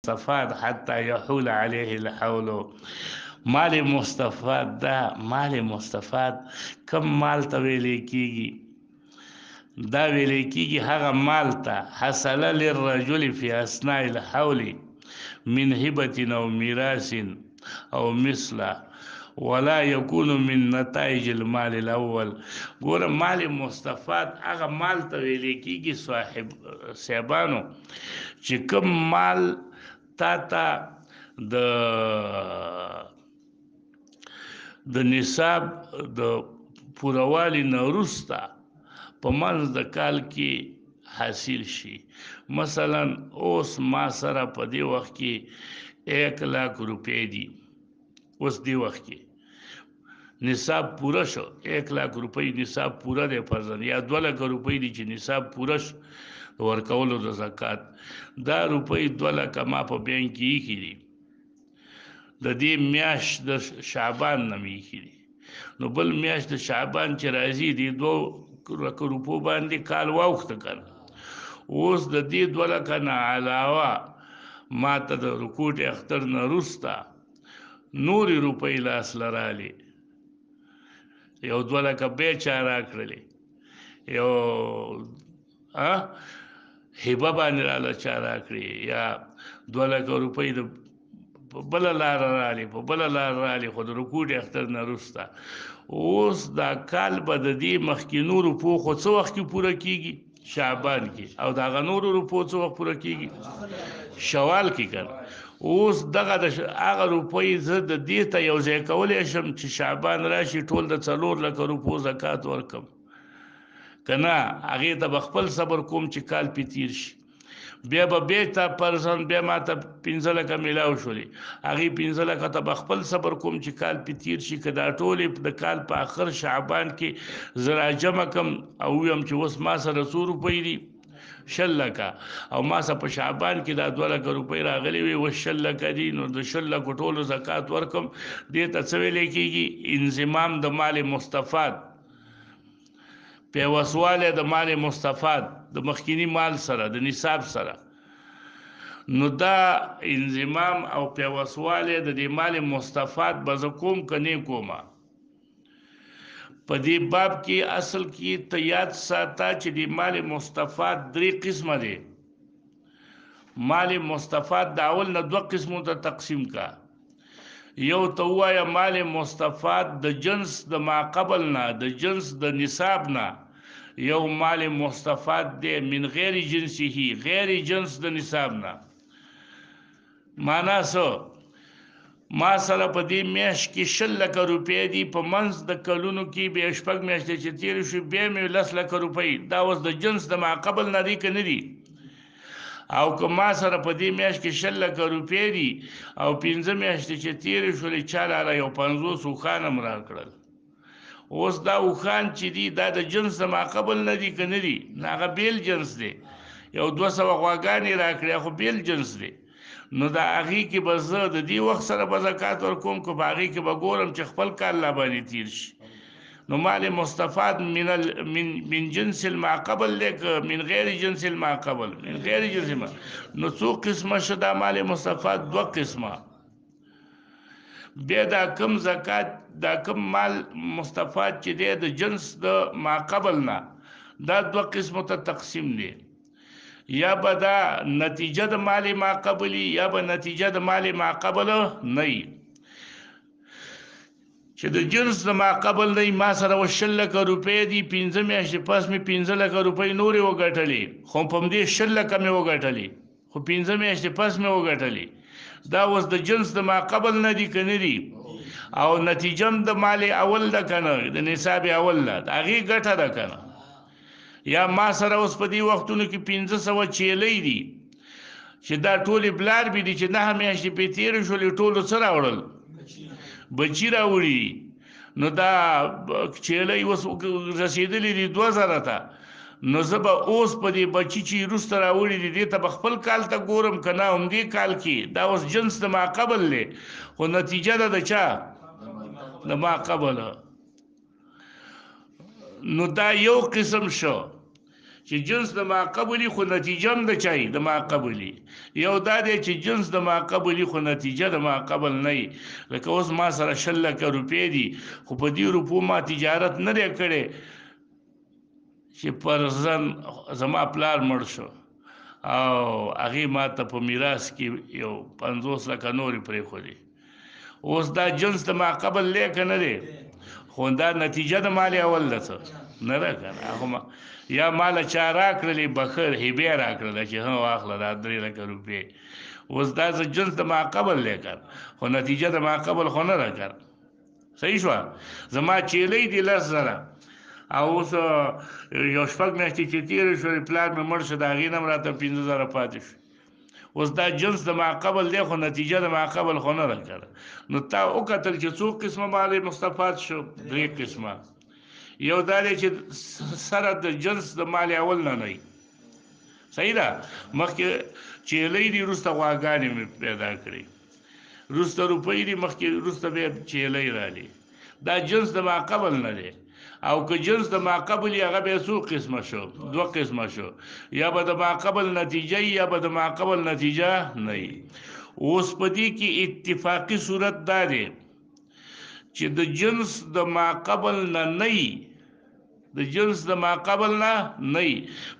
مستفاد حتى يحول عليه الحول. مال مستفاد دا مال مستفاد کم مال ته ویل کیږي؟ دا ویل کیږي هغه مال ته حصل للرجل في اثناء الحول من هبة او میراث او مثله ولا يكون من نتائج المال الاول. ګوره مال مستفاد هغه مال ته ویل کیږي صاحبانو چې کوم مال تا د نصاب د پوروالي نه وروسته په منځ د کال کې حاصل شي. مثلا اوس ما سره په دې وخت کې 1,00,000 روپۍ دي. اوس دې وخت کې نصاب پوره شو، 1,00,000 روپۍ نصاب پوره دی فرضاً، یا 2,00,000 روپۍ دي چې نصاب پوره شو د ورکولو د زکات. دا روپۍ 2,00,000 ما په بینک کې ایښي دي، د دې میاشت د شعبان نه مې ایښي دي. نو بل میاشت د شعبان چې راځي دې 2,00,000 روپو باندې کال واوښته که نه. اوس د دې 2,00,000 نه علاوه ما ته د رکوټ اختر نه وروسته نورې روپۍ لاس له رالې، یو 2,00,000 بیا چا راکړلې، یو هبه باندې راله چا راکړې، یا 2,00,000 روپۍ د په بله لاره رالې، په بله لاره رالې، خو د رکوټ اختر نه وروسته. اوس دا کال به د دې مخکې روپو خو څه وخت کې پوره کېږي؟ شعبان کې. او د هغه نورو روپو څه وخت پوره کېږي؟ شوال کې که نه. اوس دغه هغه روپۍ زه د دې ته یو ځای کولی شم چې شعبان راشي ټول د 4,00,000 روپو زکات ورکم که نه؟ هغې ته به خپل صبر کوم چې کال پې تیر شي. بیا به بیرته پرسن بیا ما ته 15,00,000 میلاو شولې، هغې 15,00,000 ته به خپل صبر کوم چې کال پې تیر شي. که دا ټولې د کال په آخر شعبان کې زه راجمع کړم او ویم چې اوس ما سره څو روپۍ دي؟ 6,00,000. او ما سره په شعبان کې دا 2,00,000 روپۍ راغلې وي، اوس 6,00,000 دي. نو د 6,00,000 ټولو زکات ورکم. دې ته څه ویلی کېږي؟ انضمام د مال مستفاد، پیوستوالی د مال مستفاد د مخکینی مال سره د نصاب سره. نو دا انضمام او پیوستوالی د دې مال مستفاد به زه کوم که نه کومه؟ په دې باب کې اصل کې ته یاد ساته چې د مال مستفاد 3 قسمه دی. مال مستفاد د اول نه 2 قسمو ته تقسیم کا. یو ته ووایه مال مستفاد د جنس د ماقبل نه، د جنس د نصاب نه. یو مال مستفاد دی من غیر جنسه، غیر جنس د نصاب نه. معنا څه؟ ما سره په دې میاشت کې 6,00,000 روپۍ دي، په منځ د کلونو کې بیا 6 میاشتې چې تېرې شوې بیا مې 10,00,000 روپۍ. دا اوس د جنس د ماقبل نه دی که نه دي؟ او که ما سره په دې میاشت کې 6,00,000 روپۍ دي او 5 میاشتې چې تېرې شولې چا راله یو 50 اوښان هم راکړل. اوس دا اوښان چې دي دا د جنس د ماقبل نه دي که نه دي؟ نه، هغه بیل جنس دی. یو 200 غواګانې راکړې خو بیل جنس دی. نو د هغې کې به زه د دې وخت سره به زکات ورکوم، که په هغې کې به ګورم چې خپل کال لا باندې تیر شي. نو مال مستفاد من جنس المعقبل دی که من غیر جنس المعقبل؟ من غیر جنس المعقبل. نو څو قسمه شو دا مال مستفاد؟ 2 قسمه. بیا دا کم زکات، دا کم مال مستفاد چې دی د جنس د ماقبل نه، دا 2 قسمو ته تقسیم دی. یا به دا نتیجه د مال ماقبلی، یا به نتیجه د مال ماقبل نه وي. چې د جنس د ماقبل نه وي، ما سره اوس 6,00,000 روپۍ دي، 5 میاشتې پس مې 15,00,000 روپۍ نورې وګټلې، خو په همدې 6,00,000 مې وګټلې، خو 5 میاشتې پس مې وګټلې. دا اوس د جنس د ماقبل نه دي که نه دي؟ او نتیجه هم د مال اول ده که نه؟ د نصاب اول ده، د هغې ګټه ده که نه؟ یا ما سره اوس په دې وختونو کې 500 چیلۍ دي چې دا ټولې بلاربې دي چې 9 میاشتې پې تېرې شولې، ټولو څه راوړل؟ بچي راوړي. نو دا چیلۍ اوس رسېدلې دي 2,000 ته. نو زه به اوس په دې بچي چې وروسته راوړي دي دې ته به خپل کال ته ګورم که نه همدې کال کې؟ دا اوس جنس د ماقبل دی، خو نتیجه ده د چا؟ د ماقبل. نو دا یو قسم شو چې جنس د ماقبلي خو نتیجه هم د چای د ماقبلي یو دا دی چې جنس د ماقبلي خو نتیجه د ماقبل نه وي لکه اوس ما سره 100 لکه روپۍ دي خو په دې روپو ما تجارت نه دی کړی چې فرضاً زما پلار مړ شو او هغې ما ته په میراث کې یو 50 لکه نورې پرېښودې اوس دا جنس د ماقبل دی که نه دی خو دا نتیجه د مال اول ده څه نه ده که نه هغه یا مال چا راکړلې بخر هبې راکړله چې ها واخله دا 3 لکه روپۍ اوس دا جنس د ماقبل دی کر خو نتیجه د ماقبل خو نه ده کر صحیح شوه زما چیلۍ دي 10,000 او اوس یو 6 میاشتې چې تېرې شوې پلار مې مړ شو د هغې نه هم راته 15,000 پاتې شو اوس دا جنس د ماقبل دی خو نتیجه د ماقبل خو نه ده کړه نو تا وکتل چې څو قسمه مال مستفاد شو 3 قسمه یو دا دی چې سره د جنس د مال اول نه نه صحیح ده مخکې چیلۍ دي وروسته غواګانې مې پیدا کړې وروسته روپۍ دي مخکې وروسته بیا چیلۍ راغلي دا جنس د ماقبل نه دی او که جنس د ماقبل هغه بیا څو قسمه شو 2 قسمه شو یا به د ماقبل نتیجه یا به د ماقبل نتیجه نه اوس په دې کې اتفاقی صورت دا دی چې د جنس د ماقبل نه نه د جنس د ماقبل نه نه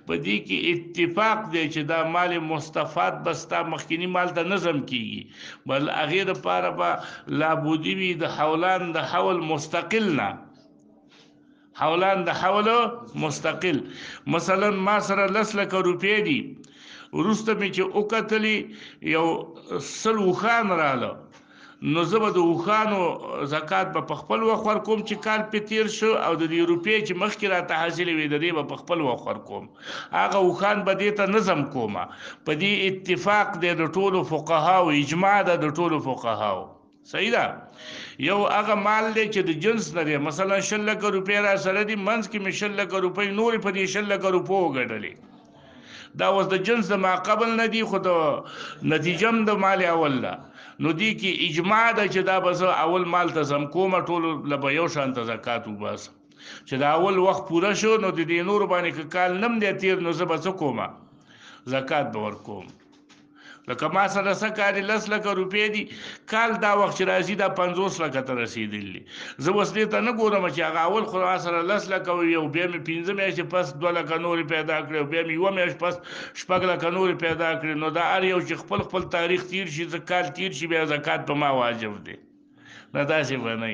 په دې کې اتفاق دی چې دا مال مستفاد بس تا مخکینی مال ته نظم کیږي بل هغې دپاره به لابودي وي د حولان د حول مستقل نه حولان د حول مستقل مثلا ما سره 10 لکه روپۍ دي وروسته مې چې وکتلې یو 100 اوښان راغله نو زه به د اوښانو زکات به په خپل وخت ورکوم چې کال پې تېر شو او د دې روپۍ چې مخکې راته حاصلې وې د دې به په خپل وخت ورکوم هغه اوښان به دې ته نظم کومه په دې اتفاق دی د ټولو فقهاو اجماع ده د ټولو فقهاو صحیح ده یو هغه مال دی چې د جنس نه دی مثلا 100 لکه روپۍ را سره دي منځ کې مې 100 لکه روپۍ نورې په دې 100 لکه روپو وګټلې دا اوس د جنس د ماقبل نه دی خو د نتیجه هم د مال اول ده نو دی کې اجماع ده چې دا به زه اول مال ته ځم کومه ټولو له به یو شان ته زکات وباسم چې د اول وخت پوره شو نو د دې نورو باندې که کال نم دی تېر نو زه به څه کومه زکات به ورکوم لکه ما سره څه کاري 10 لکه روپۍ دي کال دا وخت چې راځي دا 50 لکه ته رسېدلي زه اوس دې ته نه ګورم چې هغه اول خو ما سره 10 لکه وي او بیا مې 15 میاشتې پس 2 لکه نورې پیدا کړې او بیا مې 1 میاشت پس 6 لکه نورې پیدا کړې نو دا هر یو چې خپل تاریخ تیر شي کال تیر شي بیا زکات په ما واجب دی نه داسې به نه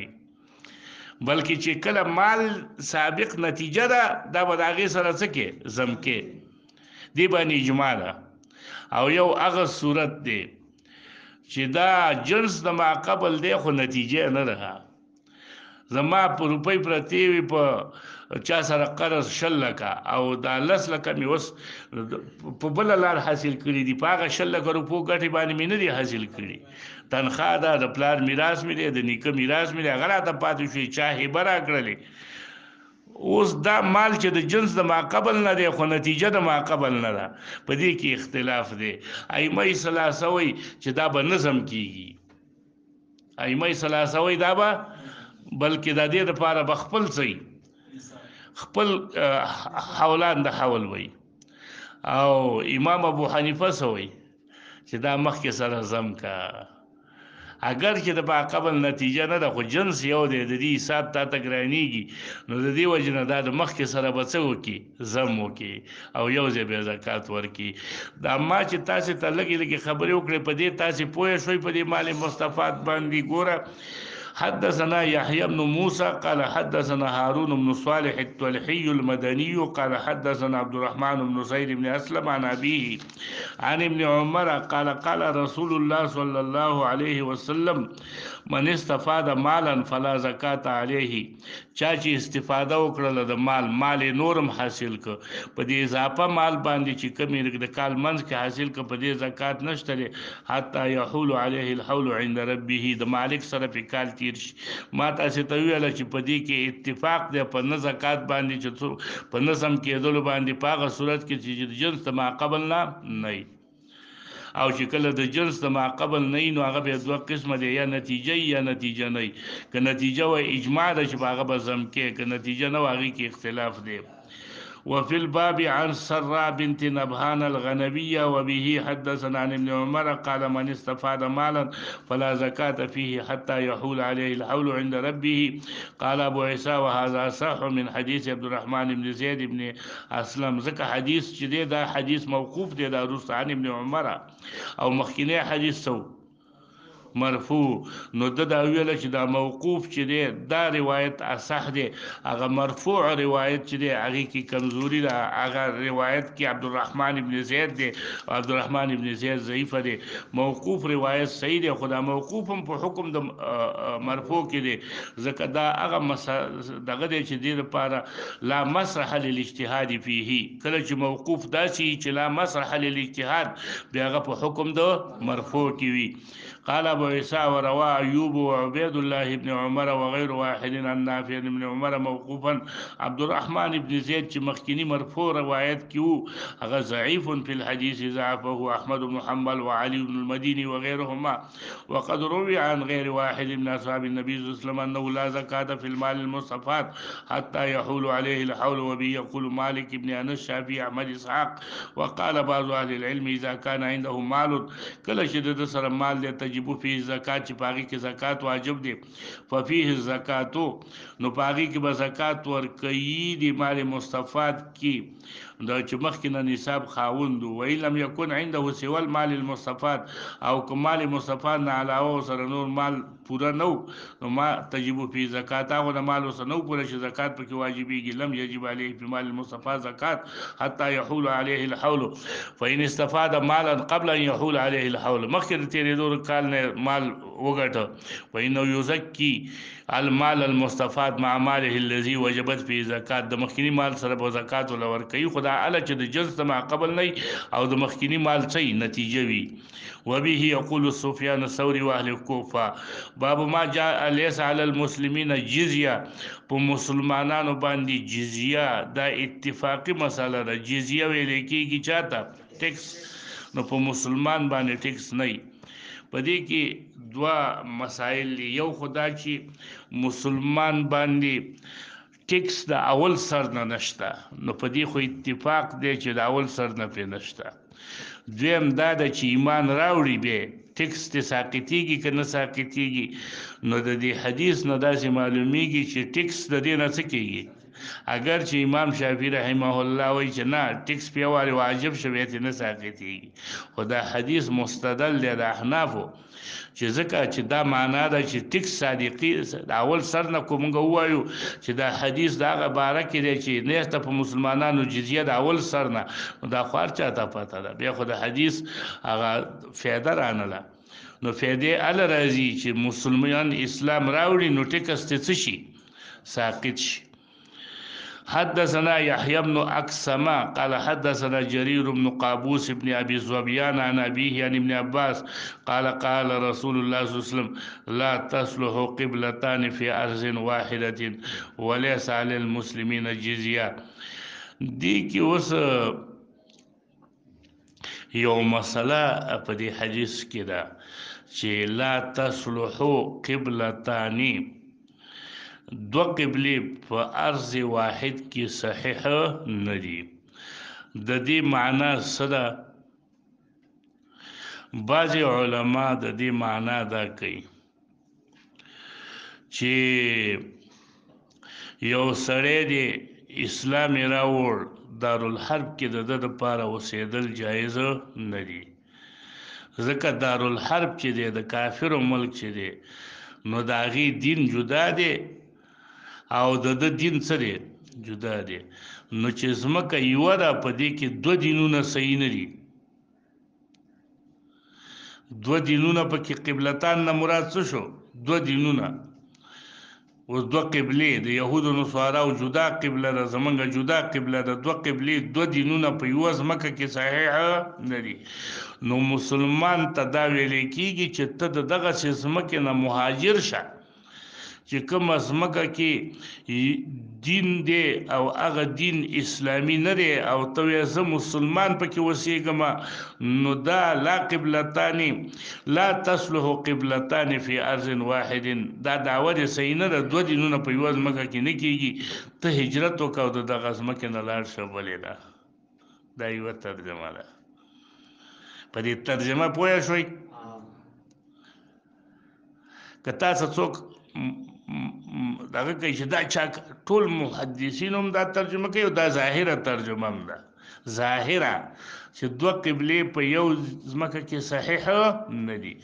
بلکې چې کله مال سابق نتیجه ده دا به د هغې سره څه کې ضم کې دې باندې اجماع ده او یو هغه صورت دی چې دا جنس د ماقبل دی خو نتیجه نه ده زما په روپۍ پرتې وي په چا سره قرض 100 لکه او دا 10 لکه مې اوس په بله لار حاصل کړي دي په هغه 100 لکه روپو ګټې باندې مې نه دي حاصل کړي تنخواه ده د پلار میراث مې دی د نیکه میراث مې دی هغه راته پاتې شوې چا هبه راکړلې اوس دا مال چې د جنس د ماقبل نه دی خو نتیجه د ماقبل نه ده په دې کې اختلاف دی ائمه ثلاثه وایي چې دا به نظم کیږي ائمه ثلاثه وایي دا به بلکې د دې دپاره به خپل څه خپل حولان د حول وایي او امام ابو حنیفه څه وایي چې دا مخکې سره ضم کا اگر چې د ماقبل نتیجه نه ده خو جنس یو دی د دې حساب تا ته ګرانېږي نو د دې وجې نه دا د مخکې سره به څه وکړي ضم وکړي او یو ځای بیا زکات ورکړي دا ما چې تاسې ته لږې لږې خبرې وکړې په دې تاسې پوه شوئ په دې مال مستفاد باندې ګوره حدثنا يحيى بن موسى قال حدثنا هارون بن صالح الطلحي المدني قال حدثنا عبد الرحمن بن زيد بن أسلم عن أبيه عن ابن عمر قال قال رسول الله صلى الله عليه وسلم من استفاد مالا فلا زکات عليه چا چې استفاده وکړله د مال نورم حاصل ک په دې اضافه مال باندې چې کمی د کال منځ کې حاصل ک په دې زکات نشته لري حتی يحول عليه الحول عند ربه د مالک سره په کال تیر شي ما تاسو ته ویل چې په دې کې اتفاق دی په نه زکات باندې چې په نظم کېدل باندې په هغه صورت کې چې جنس ته ماقبل نه او چې کله د جنس د ماقبل نه نو هغه به 2 قسمه دی یا نتیجه نه که نتیجه و اجماع ده چې هغه به ضم کې که نتیجه نه هغې کې اختلاف دی وفي الباب عن سراء بنت نبهان الغنبية وبه حدثنا عن ابن عمر قال من استفاد مالا فلا زكاة فيه حتى يحول عليه الحول عند ربه. قال أبو عيسى وهذا صح من حديث عبد الرحمن بن زيد بن أسلم. ځکه حدیث چې دی دا حدیث موقوف دی دا رست عن ابن عمر او مخکینی حدیث سو مرفوع. نو دا ویل چې دا موقوف چې دی دا روایت اصح دی، هغه مرفوع روایت چې دی هغه کې کمزوري ده. هغه روایت کې عبدالرحمن ابن زید دی او عبدالرحمن ابن زید ضعیف دی. موقوف روایت صحیح دی، خو دا موقوف هم په حکم د مرفوع کې دی، ځکه دا هغه دغه دی چې دې لپاره لا مسرح للاجتهاد فيه. کله چې موقوف داسې چې لا مسرح للاجتهاد بیا هغه په حکم د مرفوع کې وي. قال أبو عيسى وروى أيوب وعبيد الله بن عمر وغير واحد عن نافع بن عمر موقوفا. عبد الرحمن بن زيد چې مخکینی مرفوع روایت کیو هغه ضعيف في الحديث ضعفه أحمد بن حنبل وعلي بن المديني وغيرهما. وقد روي عن غير واحد من أصحاب النبي صلى الله عليه وسلم أنه لا زكاة في المال المستفاد حتى يحول عليه الحول. وبه يقول مالك بن أنس الشافعي أحمد إسحاق. وقال بعض أهل العلم إذا كان عنده مال کله چې د سره مال دی تجب فيه زکات چې پاغي کې زکات واجب دی ففيه الزکات نو پاغي کې به زکات ورکړي دی مال مستفاد کې دا چې مخکې نه نصاب خاوند وی لم يكن عنده سوى المال المستفاد او کمال مستفاد نه علاوه سره نور مال پورا نو ما تجب فيه زکات هغه د مال سره نو پورا شي زکات پکې واجبېږي. لم يجب عليه في مال المستفاد زکات حتى يحول عليه الحول. فإن استفاد مالا قبل أن يحول عليه الحول مخکې تیرېدو کال نه مال وګټه فإنه يزكي المال المستفاد مع ماله الذي وجبت فيه زکات. د مخکینی مال سره به زکات ولور کوي خدا اله چې د جنس ما قبل نه او د مخکینی مال صحیح نتیجه وي. وبه يقول سفيان الثوري واهل الكوفه باب ما جاء ليس على المسلمين جزيه. په مسلمانانو باندې جزیه دا اتفاقی مسله ده. جزیه ویل کېږي چاته ټیکس، نو په مسلمان باندې ټیکس نه. په دې کې دوا مسائل یو خدا چې مسلمان باندې ټیکس د اول سر نه نشته، نو په دې خو اتفاق دی چې د اول سر نه پې نشته. دویم دا ده چې ایمان راوړي به ټیکس ته ساقطیږي که نه ساقطیږي. نو د دې حدیث نه داسې معلومیږي چې ټیکس د دې نه څه کېږي. اگر چې امام شافعي رحمه الله وایي چې نه ټیکس پیواري واجب شوی ته نه ساقطیږي، خو دا حدیث مستدل دی د احنافو چې ځکه چې دا معنا ده چې ټیکس صادقي د اول سر نه کومږ ووایو چې دا حدیث د هغه باره کې دی چې نهته په مسلمانانو جزیه د اول سر نه، دا خو هر چاته پته ده. بیا خو د حدیث هغه فایده رانله. نو فایدې هله راځي چې مسلمان اسلام راوړي نو ټیکس ته څه شي ساقط شي. حدثنا يحيى بن أقسم قال حدثنا جرير بن قابوس بن أبي زبيان عن أبيه عن ابن عباس قال قال رسول الله صلى الله عليه وسلم لا تصلح قبلتان في أرض واحدة وليس على المسلمين جزية. دي کې اوس یو مسله په دې حدیث کې ده چې لا تصلح قبلتان دو قبلی په ارض واحد کې صحیح نه دي. د دې معنا څه ده؟ بعضې علما د دې معنا دا کوي چې یو سړی دی اسلام یې راوړ دارالحرب کې د ده دپاره اوسېدل جایز نه دي، ځکه دارالحرب چې دی د کافرو ملک چې دی نو د هغې دین جدا دی او د دین څه دی جدا دی. نو چې ځمکه یوه ده په دې کې دوه دینونه صحیح نه دي. دوه دینونه پکې قبلتان نه مراد څه شو؟ دوه دینونه. اوس دوه قبلې د یهودو نصاراو جدا قبله ده، زمونږ جدا قبله ده. دوه قبلې دوه دینونه په یوه ځمکه کې صحیح نه دي. نو مسلمان ته دا ویلی کېږي چې ته د دغسې ځمکې نه مهاجر شه چې کوم ځمکه کې دین دی او هغه دین اسلامی نه دی او ته وایې زه مسلمان پکې اوسېږم، نو دا لا قبلتان لا تصلح قبلتان فی ارض واحد، دا دعوه دې صحیح نه ده. دوه دینونه په یوه ځمکه کې نه کېږي. ته هجرت وکړه او د دغه ځمکې نه لاړ شه بلې ده. دا یوه ترجمه ده. په دې ترجمه پوه شوئ؟ که تاسو څوک دغه کوي چې دا چا ټول محدثین هم دا ترجمه کوي او دا ظاهره ترجمه هم ده. ظاهره چې دوه قبلې په یو ځمکه کې صحیح نه دي،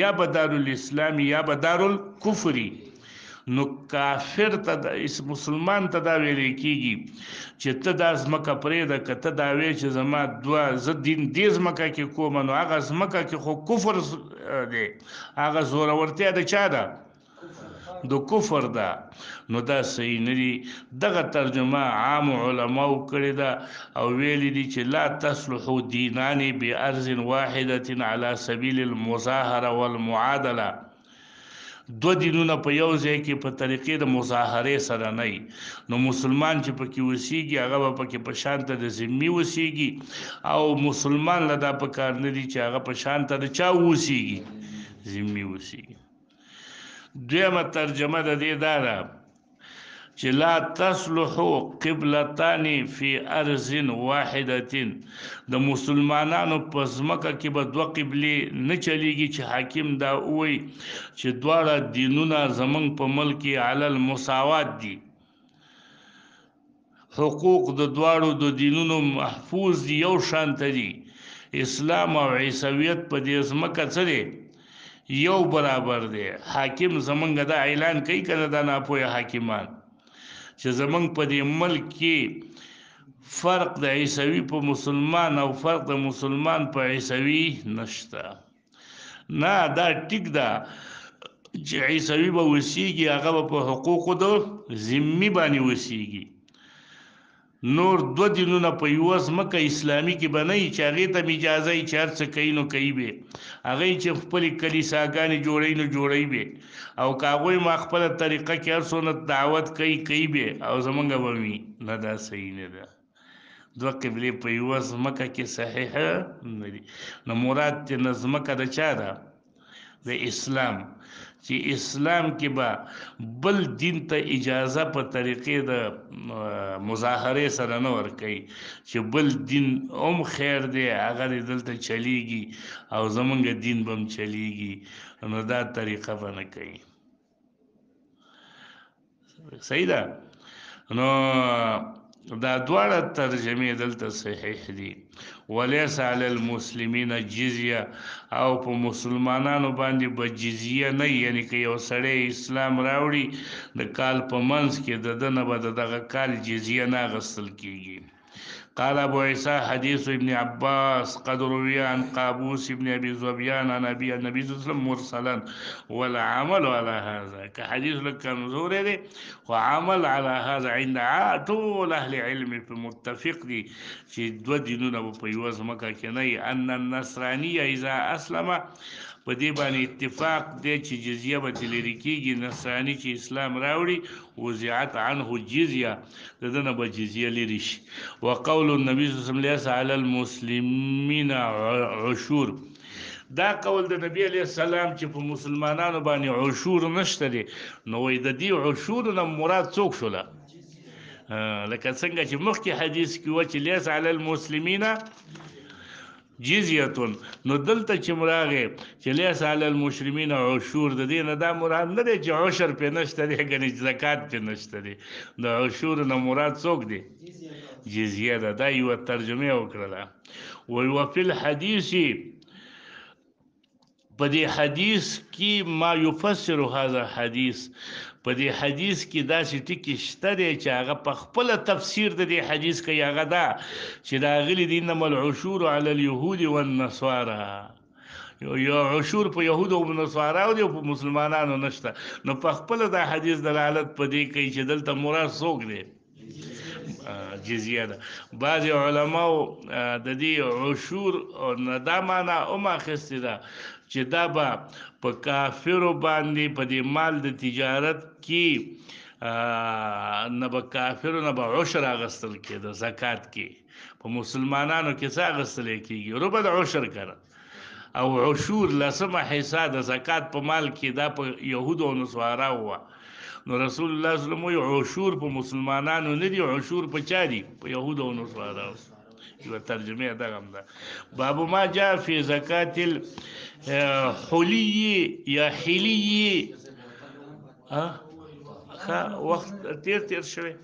یا به دارالاسلام یا به دارالکفري. نو کافر ته مسلمان ته دا ویل کېږي چې ته دا ځمکه پرېږده، که ته دا وایې چې زما دوه زه دین دې ځمکه کې کوم، نو هغه ځمکه کې خو کفر دی، هغه زورورتیا د چا ده؟ د کفر ده. نو دا صحیح نه دي. دغه ترجمه عام علماو کړې ده او ویلي دي چې لا تصلح دینان بارض واحده على سبیل المظاهره والمعادله. دو دینونه په یو ځای کې په طریقې د مظاهرې سره نه وي، نو مسلمان چې پکې اوسېږي هغه به پکې په شانته د ذمي اوسېږي، او مسلمان له دا په کار نه دي چې هغه په شانته د چا اوسېږي؟ ذمي اوسېږي. دویمه ترجمه د دې دا ده چې لا تصلح قبلتان فی ارض واحده، د مسلمانانو په ځمکه کې به دوه قبلې نه چلیږي چې حاکم دا ووایي چې دواړه دینونه زمونږ په ملک کې علی المساوات دي، حقوق د دواړو د دینونو محفوظ دي، یو شانته دي. اسلام او عیسویت په دې ځمکه څه دی؟ یو برابر دی. حاکم زمونږ دا اعلان کوي که نه دا ناپوهه حاکمان چې زمونږ په دې ملک کې فرق د عیسوي په مسلمان او فرق د مسلمان په عیسوي نشته. نه دا ټیک ده چې عیسوي به اوسېږي، هغه به په حقوقو د ذمي باندې اوسېږي. نور دوه دینونه په یوه ځمکه اسلامي کې به نه وي چې هغې ته م اجازه وي چې هر څه کوي نو کوي به، هغوی چې خپلې کلیساګانې جوړوي نو جوړوي به، او که هغوی ما خپله طریقه کې هر څونه دعوت کوي به، او زمونږ به وي. نه دا صحیح نه ده. دوه قبلې په یوه ځمکه کې صحیح نه دي. نو مراد ترېنه ځمکه د چا ده؟ د اسلام. چې اسلام کې به بل دین ته اجازه په طریقې د مظاهرې سره نه ورکوي چې بل دین هم خیر دی، هغه دې دلته چلیږي او زمونږ دین به هم چلیږي، نو دا طریقه به نه کوي. صحیح ده؟ نو دا دواړه ترجمې دلته صحیح دي. ولیس علی المسلمین جزیه، او په مسلمانانو باندې به جزیه نه، یعنی که یو سړی اسلام راوړي د کال په منځ کې د ده نه به د دغه کال جزیه نه اخیستل کېږي. قال ابو عيسى حديث ابن عباس قد روي عن قابوس ابن ابي ذبيان عن ابي النبي صلى الله عليه وسلم مرسلا والعمل على هذا. كحديث لك كمزور دي وعمل على هذا عند طول اهل علم في متفق دي چې دو دینونه په یوه ځمکه کې نه وي. ان النصراني اذا اسلم، په دې باندې اتفاق دی چې جزیه به ترې لرې کېږي. نصراني چې اسلام راوړي وزعت عنه جزیه، د ده نه به جزیه لرې شي. وقول النبي صلی الله علیه وسلم لیس علی المسلمین عشور، دا قول د نبی علیه السلام چې په مسلمانانو باندې عشور نشته دی، نو وایي د دې عشورو نه مراد څوک شوله؟ لکه څنګه چې مخکې حدیث کې وه چې لیس علی المسلمین جزیتون، نو دلته چې راغی چې لیس علی المسلمین عشور، د دې نه دا مراد نه دی چې عشر پې نشته دی، ګنې زکات پې نشته دی. د عشور نه مراد څوک دی؟ جزیه ده. دا یوه ترجمه یې وکړله. وفي الحدیث، په دې حدیث کې ما یفسر هذا حدیث، په دې حدیث کې داسې ټکي شته دی چې هغه په خپله تفسیر د دې حدیث کوي. هغه دا چې راغلي دي انما العشور علی اليهود والنصارى، یو عشور په یهودو او نصاراو دی او په مسلمانانو نشته. نو په خپله دا حدیث دلالت په دې کوي چې دلته مراد څوک دی؟ جزیه ده. بعضې علماو د دې عشور نه دا معنا هم اخیستې ده چې دا به په کافرو باندې په دې مال د تجارت کې نه به کافرو نه به عشر اخیستل کېده زکات کې، په مسلمانانو کې څه اخیستلی کېږي؟ ربع د عشر کنه، او عشور لسمه حصه د زکات په مال کې دا په یهودو او نصاراو وه. نو رسول الله صلی الله علیه وسلم وایي عشور په مسلمانانو نه دي، عشور په چا دي؟ په یهودو او نصاراو. یوه ترجمه یې دغه هم ده. باب ما جاء فی زکات الحلی یا حلی. ښه وخت تیر شوی.